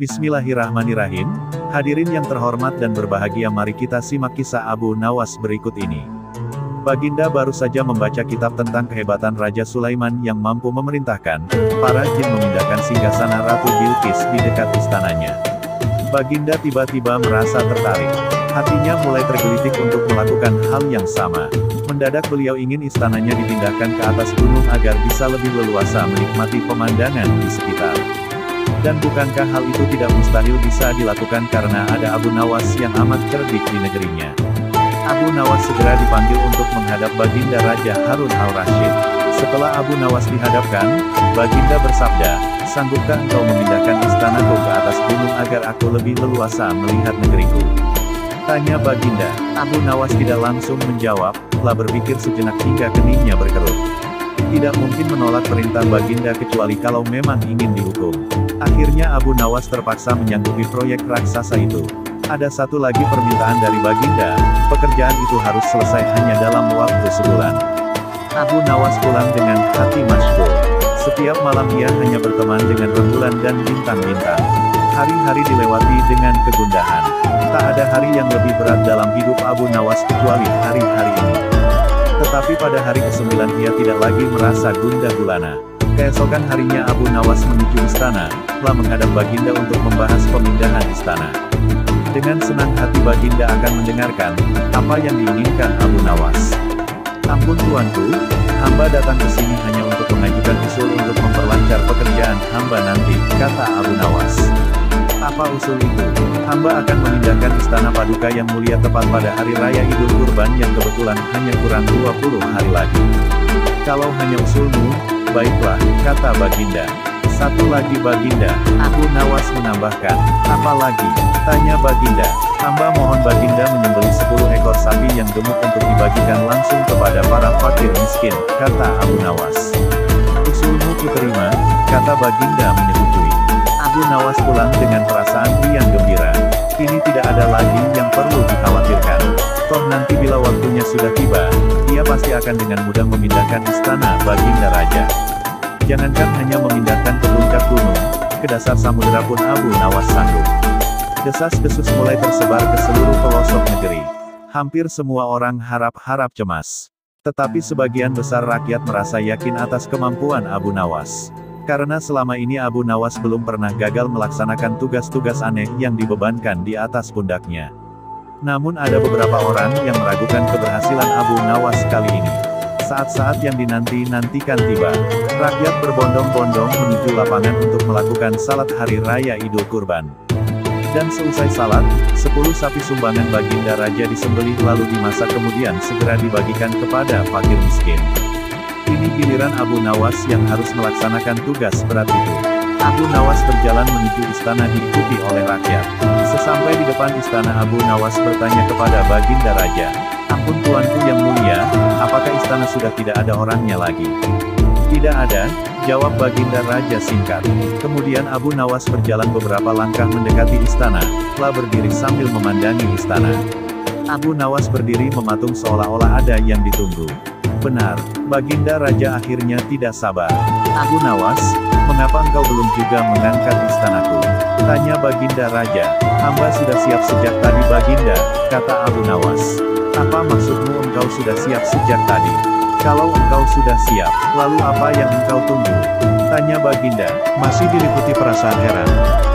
Bismillahirrahmanirrahim. Hadirin yang terhormat dan berbahagia, mari kita simak kisah Abu Nawas berikut ini. Baginda baru saja membaca kitab tentang kehebatan Raja Sulaiman yang mampu memerintahkan para jin memindahkan singgasana Ratu Bilqis di dekat istananya. Baginda tiba-tiba merasa tertarik. Hatinya mulai tergelitik untuk melakukan hal yang sama. Mendadak beliau ingin istananya dipindahkan ke atas gunung agar bisa lebih leluasa menikmati pemandangan di sekitar. Dan bukankah hal itu tidak mustahil bisa dilakukan karena ada Abu Nawas yang amat cerdik di negerinya. Abu Nawas segera dipanggil untuk menghadap Baginda Raja Harun al-Rasyid. Setelah Abu Nawas dihadapkan, Baginda bersabda, "Sanggupkah engkau memindahkan istanaku ke atas gunung agar aku lebih leluasa melihat negeriku?" Tanya Baginda. Abu Nawas tidak langsung menjawab, telah berpikir sejenak hingga keningnya berkerut. Tidak mungkin menolak perintah Baginda kecuali kalau memang ingin dihukum. Akhirnya Abu Nawas terpaksa menyanggupi proyek raksasa itu. Ada satu lagi permintaan dari Baginda, pekerjaan itu harus selesai hanya dalam waktu sebulan. Abu Nawas pulang dengan hati masyhur. Setiap malam ia hanya berteman dengan rembulan dan bintang-bintang. Hari-hari dilewati dengan kegundahan. Tak ada hari yang lebih berat dalam hidup Abu Nawas kecuali hari-hari ini. Tetapi pada hari ke-9 ia tidak lagi merasa gundah gulana. Keesokan harinya Abu Nawas menuju istana, telah menghadap Baginda untuk membahas pemindahan istana. Dengan senang hati Baginda akan mendengarkan apa yang diinginkan Abu Nawas. "Ampun tuanku, hamba datang ke sini hanya untuk mengajukan usul untuk memperlancar pekerjaan hamba nanti," kata Abu Nawas. "Apa usul itu?" "Hamba akan memindahkan istana Paduka yang mulia tepat pada hari raya Idul Kurban yang kebetulan hanya kurang 20 hari lagi." "Kalau hanya usulmu, baiklah," kata Baginda. "Satu lagi Baginda," Abu Nawas menambahkan. "Apa lagi?" tanya Baginda. "Hamba mohon Baginda menyembelih 10 ekor sapi yang gemuk untuk dibagikan langsung kepada para fakir miskin," kata Abu Nawas. "Usulmu kuterima," kata Baginda menyetujui. Abu Nawas pulang dengan perasaan riang gembira. Ini tidak ada lagi yang perlu dikhawatirkan. Toh nanti bila waktunya sudah tiba, ia pasti akan dengan mudah memindahkan istana Baginda Raja. Jangankan hanya memindahkan ke puncak gunung, ke dasar samudera pun Abu Nawas sanggup. Desas-desus mulai tersebar ke seluruh pelosok negeri. Hampir semua orang harap-harap cemas. Tetapi sebagian besar rakyat merasa yakin atas kemampuan Abu Nawas. Karena selama ini Abu Nawas belum pernah gagal melaksanakan tugas-tugas aneh yang dibebankan di atas pundaknya. Namun ada beberapa orang yang meragukan keberhasilan Abu Nawas kali ini. Saat-saat yang dinanti-nantikan tiba. Rakyat berbondong-bondong menuju lapangan untuk melakukan salat hari raya Idul Kurban. Dan seusai salat, 10 sapi sumbangan Baginda Raja disembelih lalu dimasak kemudian segera dibagikan kepada fakir miskin. Ini giliran Abu Nawas yang harus melaksanakan tugas berat itu. Abu Nawas berjalan menuju istana diikuti oleh rakyat. Sesampai di depan istana Abu Nawas bertanya kepada Baginda Raja, "Ampun tuanku yang mulia, apakah istana sudah tidak ada orangnya lagi?" "Tidak ada," jawab Baginda Raja singkat. Kemudian Abu Nawas berjalan beberapa langkah mendekati istana, lalu berdiri sambil memandangi istana. Abu Nawas berdiri mematung seolah-olah ada yang ditunggu. Benar, Baginda Raja akhirnya tidak sabar. "Abu Nawas, mengapa engkau belum juga mengangkat istanaku?" tanya Baginda Raja. "Hamba sudah siap sejak tadi Baginda," kata Abu Nawas. "Apa maksudmu engkau sudah siap sejak tadi? Kalau engkau sudah siap, lalu apa yang engkau tunggu?" tanya Baginda. Masih diliputi perasaan heran.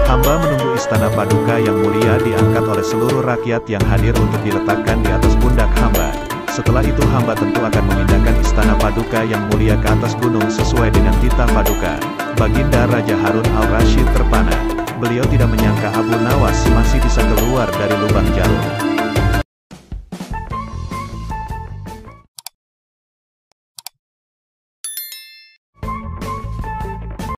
"Hamba menunggu istana Paduka yang mulia diangkat oleh seluruh rakyat yang hadir untuk diletakkan di atas pundak hamba. Setelah itu hamba tentu akan memindahkan istana Paduka yang mulia ke atas gunung sesuai dengan titah Paduka." Baginda Raja Harun al-Rasyid terpana. Beliau tidak menyangka Abu Nawas masih bisa keluar dari lubang jarum.